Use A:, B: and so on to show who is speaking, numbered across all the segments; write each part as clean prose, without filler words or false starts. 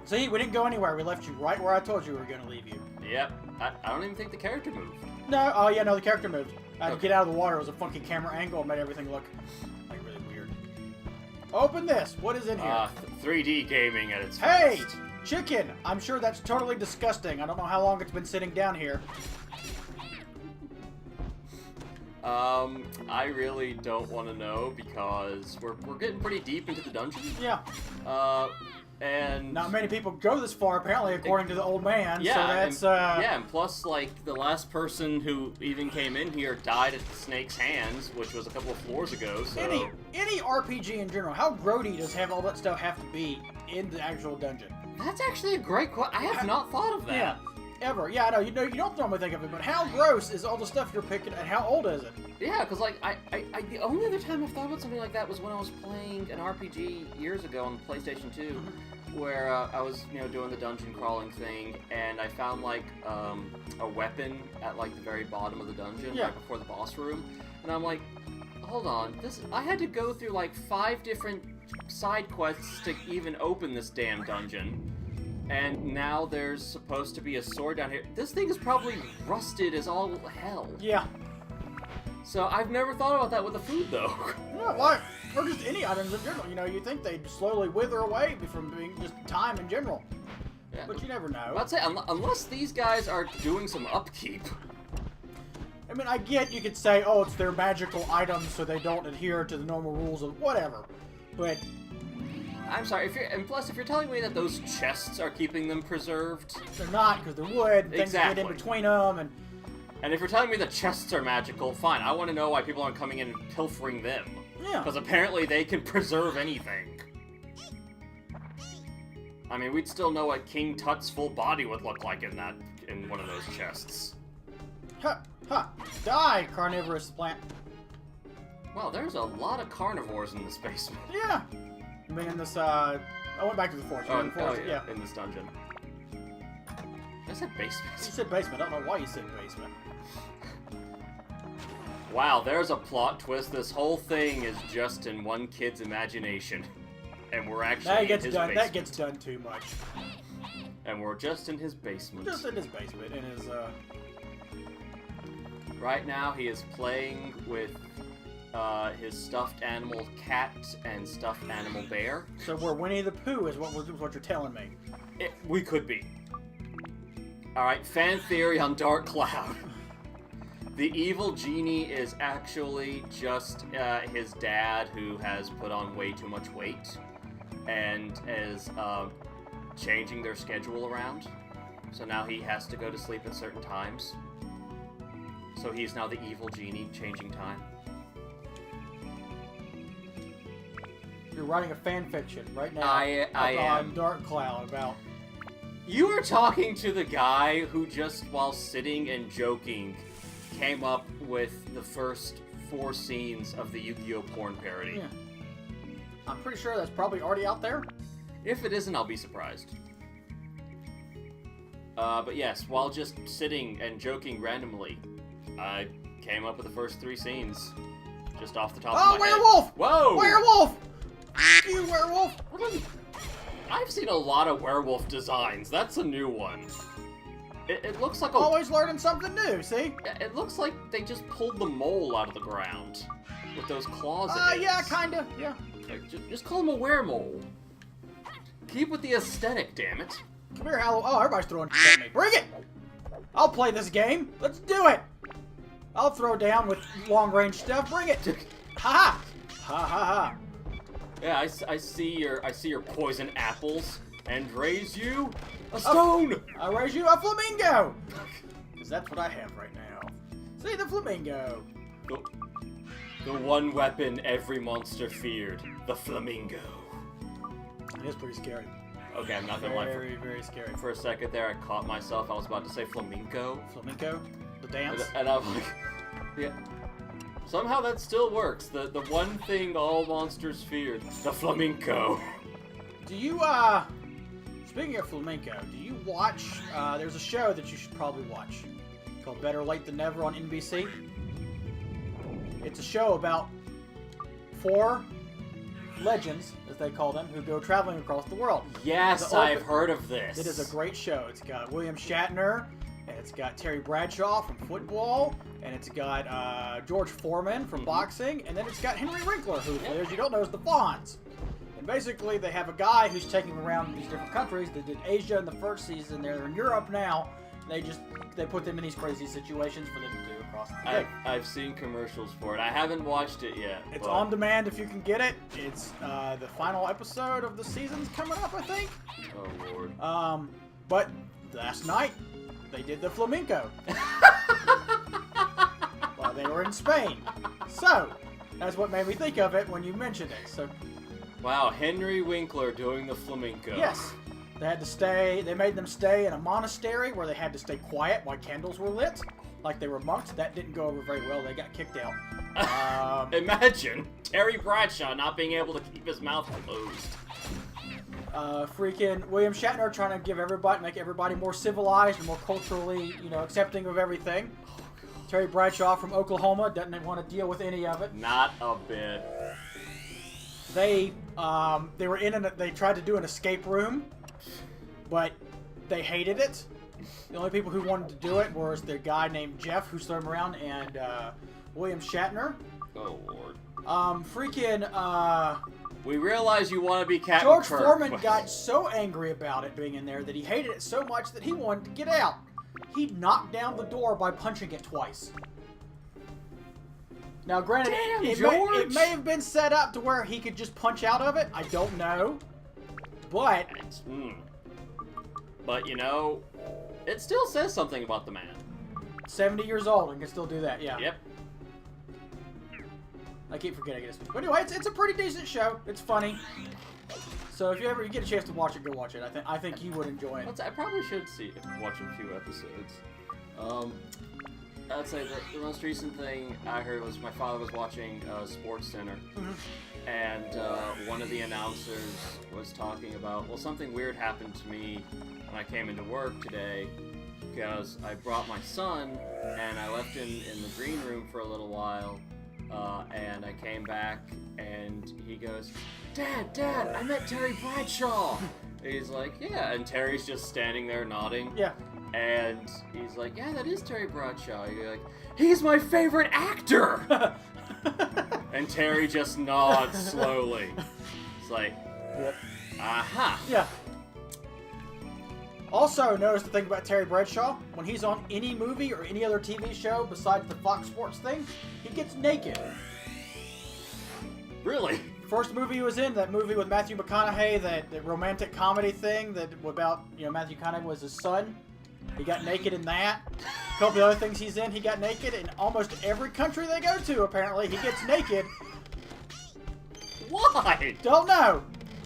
A: See, we didn't go anywhere. We left you right where I told you we were going to leave you.
B: Yep. I don't even think the character moved.
A: No, oh yeah, no, the character moved. I had to get out of the water. It was a funky camera angle and made everything look like really weird. Open this. What is in here?
B: 3D gaming at its
A: Hey!
B: finest.
A: Chicken! I'm sure that's totally disgusting. I don't know how long it's been sitting down here.
B: I really don't want to know because we're getting pretty deep into the dungeon.
A: Yeah.
B: And
A: Not many people go this far, apparently, according to the old man.
B: yeah,
A: so that's,
B: yeah, and plus, like, the last person who even came in here died at the snake's hands, which was a couple of floors ago, so...
A: Any RPG in general, how grody does have all that stuff have to be in the actual dungeon?
B: That's actually a great question. I have not thought of that.
A: Yeah, ever. Yeah, I know, you don't normally think of it, but how gross is all the stuff you're picking, and how old is it?
B: Yeah, because, like, I the only other time I've thought about something like that was when I was playing an RPG years ago on PlayStation 2, where I was, doing the dungeon crawling thing, and I found, like, a weapon at, like, the very bottom of the dungeon, right before the boss room, and I'm like, hold on, I had to go through, like, 5 different side quests to even open this damn dungeon, and now there's supposed to be a sword down here. This thing is probably rusted as all hell.
A: Yeah.
B: So I've never thought about that with the food, though.
A: Yeah, why? Or just any items in general. You think they'd slowly wither away from being just time in general. Yeah. But you never know.
B: I'd say, unless these guys are doing some upkeep.
A: I mean, I get you could say, oh, it's their magical items, so they don't adhere to the normal rules of whatever. But...
B: I'm sorry, and plus, if you're telling me that those chests are keeping them preserved...
A: They're not, because they're wood, things get in between them,
B: And if you're telling me the chests are magical, fine. I want to know why people aren't coming in and pilfering them.
A: Yeah.
B: Because apparently they can preserve anything. I mean, we'd still know what King Tut's full body would look like in one of those chests.
A: Ha! Ha! Die, carnivorous plant.
B: Well, there's a lot of carnivores in this basement.
A: Yeah. I mean, in this, I went back to the forest.
B: Yeah, in this dungeon. I said basement.
A: You said basement. I don't know why you said basement.
B: Wow, there's a plot twist. This whole thing is just in one kid's imagination. And we're actually in his basement.
A: That gets done too much.
B: And we're just in his basement.
A: Just in his basement, in his,
B: Right now, he is playing with his stuffed animal cat and stuffed animal bear.
A: So we're Winnie the Pooh is what you're telling me.
B: We could be. Alright, fan theory on Dark Cloud. The evil genie is actually just his dad who has put on way too much weight and is changing their schedule around. So now he has to go to sleep at certain times. So he's now the evil genie changing time.
A: You're writing a fan fiction right now.
B: I am.
A: On Dark Cloud about...
B: You are talking to the guy who just, while sitting and joking, came up with the first 4 scenes of the Yu-Gi-Oh! Porn parody.
A: Yeah. I'm pretty sure that's probably already out there.
B: If it isn't, I'll be surprised. But yes, while just sitting and joking randomly, I came up with the first 3 scenes. Just off the top of my head.
A: Werewolf!
B: Whoa!
A: Werewolf! You werewolf!
B: I've seen a lot of werewolf designs. That's a new one. It looks like a...
A: Always learning something new, see?
B: It looks like they just pulled the mole out of the ground. With those claws in it.
A: Yeah, kinda, yeah.
B: Like, just call him a weremole. Keep with the aesthetic, damn it.
A: Come here, Hallow. Oh, everybody's throwing at me. Bring it! I'll play this game. Let's do it! I'll throw down with long-range stuff. Bring it! Ha-ha! Ha-ha-ha.
B: Yeah, I see your poison apples and raise you a stone.
A: I raise you a flamingo. Because that's what I have right now. See the flamingo.
B: The one weapon every monster feared, the flamingo.
A: It is pretty scary.
B: Okay, I'm not gonna lie.
A: Very, very scary.
B: For a second there, I caught myself. I was about to say flamenco.
A: Flamenco? The dance?
B: And I'm like, yeah. Somehow that still works. The one thing all monsters feared, the flamenco.
A: Do you, speaking of flamenco, do you watch, there's a show that you should probably watch called Better Late Than Never on NBC. It's a show about 4 legends, as they call them, who go traveling across the world.
B: Yes, I've heard of this.
A: It is a great show. It's got William Shatner, and it's got Terry Bradshaw from football, and it's got George Foreman from boxing, and then it's got Henry Winkler, who, for those you don't know, is the Fonz. And basically, they have a guy who's taking them around these different countries. They did Asia in the first season. They're in Europe now. They put them in these crazy situations for them to do across the day.
B: I've seen commercials for it. I haven't watched it yet.
A: It's on demand if you can get it. It's the final episode of the season's coming up, I think.
B: Oh Lord.
A: But last night they did the flamenco while they were in Spain. So that's what made me think of it when you mentioned it. So.
B: Wow, Henry Winkler doing the flamenco.
A: Yes. They had to stay, they made them stay in a monastery where they had to stay quiet while candles were lit, like they were monks. That didn't go over very well. They got kicked out.
B: Imagine Terry Bradshaw not being able to keep his mouth closed.
A: Freaking William Shatner trying to make everybody more civilized and more culturally, accepting of everything. Terry Bradshaw from Oklahoma doesn't want to deal with any of it.
B: Not a bit.
A: They they tried to do an escape room, but they hated it. The only people who wanted to do it was the guy named Jeff, who's thrown around, and William Shatner.
B: Oh Lord. We realize you want to be Captain
A: George
B: Kirk,
A: Foreman got so angry about it being in there that he hated it so much that he wanted to get out. He knocked down the door by punching it twice. Now, granted, it may have been set up to where he could just punch out of it. I don't know. But...
B: But, it still says something about the man.
A: 70 years old and can still do that, yeah.
B: Yep.
A: I keep forgetting it. But anyway, it's a pretty decent show. It's funny. So if you get a chance to watch it, go watch it. I think you would enjoy it.
B: I probably should watch a few episodes. I'd say the most recent thing I heard was my father was watching Sports Center, and one of the announcers was talking about, well, something weird happened to me when I came into work today, because I brought my son, and I left him in the green room for a little while, and I came back, and he goes, Dad, I met Terry Bradshaw! He's like, yeah, and Terry's just standing there nodding.
A: Yeah.
B: And he's like, yeah, that is Terry Bradshaw. You're like, he's my favorite actor! And Terry just nods slowly. It's like,
A: yep.
B: Aha!
A: Yeah. Also, notice the thing about Terry Bradshaw, when he's on any movie or any other TV show besides the Fox Sports thing, he gets naked.
B: Really?
A: First movie he was in, that movie with Matthew McConaughey, that romantic comedy thing that about, Matthew McConaughey was his son. He got naked in that. A couple of other things he's in, he got naked. In almost every country they go to, apparently, he gets naked.
B: Why?
A: Don't know.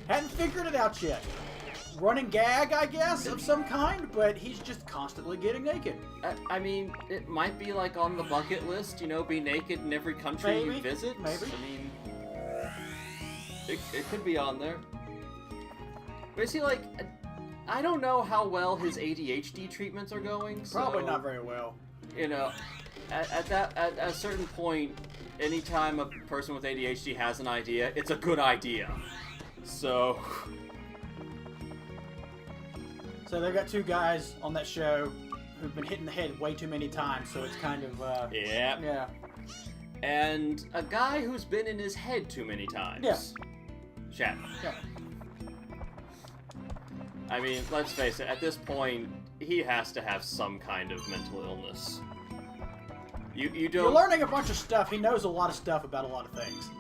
A: Hadn't figured it out yet. Running gag, I guess, of some kind, but he's just constantly getting naked.
B: I mean, it might be like on the bucket list, be naked in every country you visit.
A: Maybe.
B: I mean, it could be on there. But see, I don't know how well his ADHD treatments are going.
A: Probably not very well.
B: At a certain point, anytime a person with ADHD has an idea, it's a good idea. So
A: they've got two guys on that show who've been hit in the head way too many times, so it's kind of, Yeah.
B: And a guy who's been in his head too many times.
A: Yeah.
B: Shatner.
A: Yeah.
B: I mean, let's face it, at this point, he has to have some kind of mental illness. You don't...
A: You're learning a bunch of stuff. He knows a lot of stuff about a lot of things.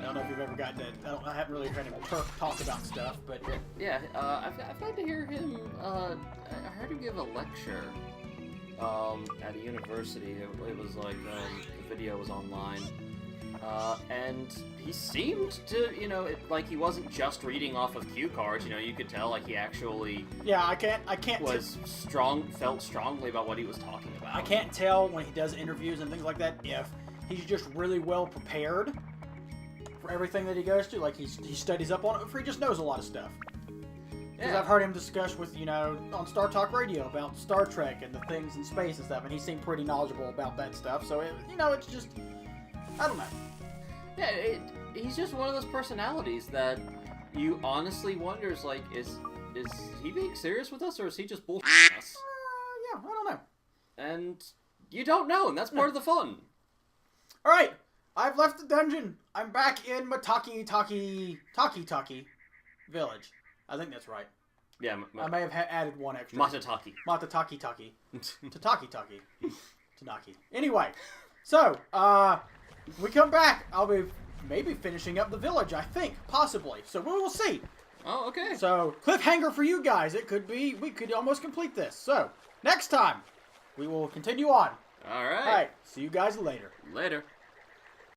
A: I don't know if you've ever gotten to... I haven't really heard him talk about stuff, but...
B: Yeah, I've had to hear him... I heard him give a lecture at a university. It was like... the video was online. And he seemed to, like he wasn't just reading off of cue cards. You could tell like he actually.
A: Yeah, I can't.
B: Felt strongly about what he was talking about.
A: I can't tell when he does interviews and things like that if he's just really well prepared for everything that he goes to. Like he studies up on it, or he just knows a lot of stuff. Because I've heard him discuss with on Star Talk Radio about Star Trek and the things in space and stuff, and he seemed pretty knowledgeable about that stuff. So it's just, I don't know.
B: Yeah, he's just one of those personalities that you honestly wonders, like, is he being serious with us, or is he just bullshitting us?
A: Yeah, I don't know.
B: And you don't know, and that's part of the fun.
A: All right, I've left the dungeon. I'm back in Mataki Village. I think that's right.
B: Yeah,
A: I may have added one extra.
B: Matataki.
A: Tataki. Tanaki. Anyway, so, we come back. I'll be maybe finishing up the village, I think. Possibly. So we will see.
B: Oh, okay.
A: So, cliffhanger for you guys. It could be, we could almost complete this. So, next time, we will continue on.
B: All right.
A: All right. See you guys later.
B: Later.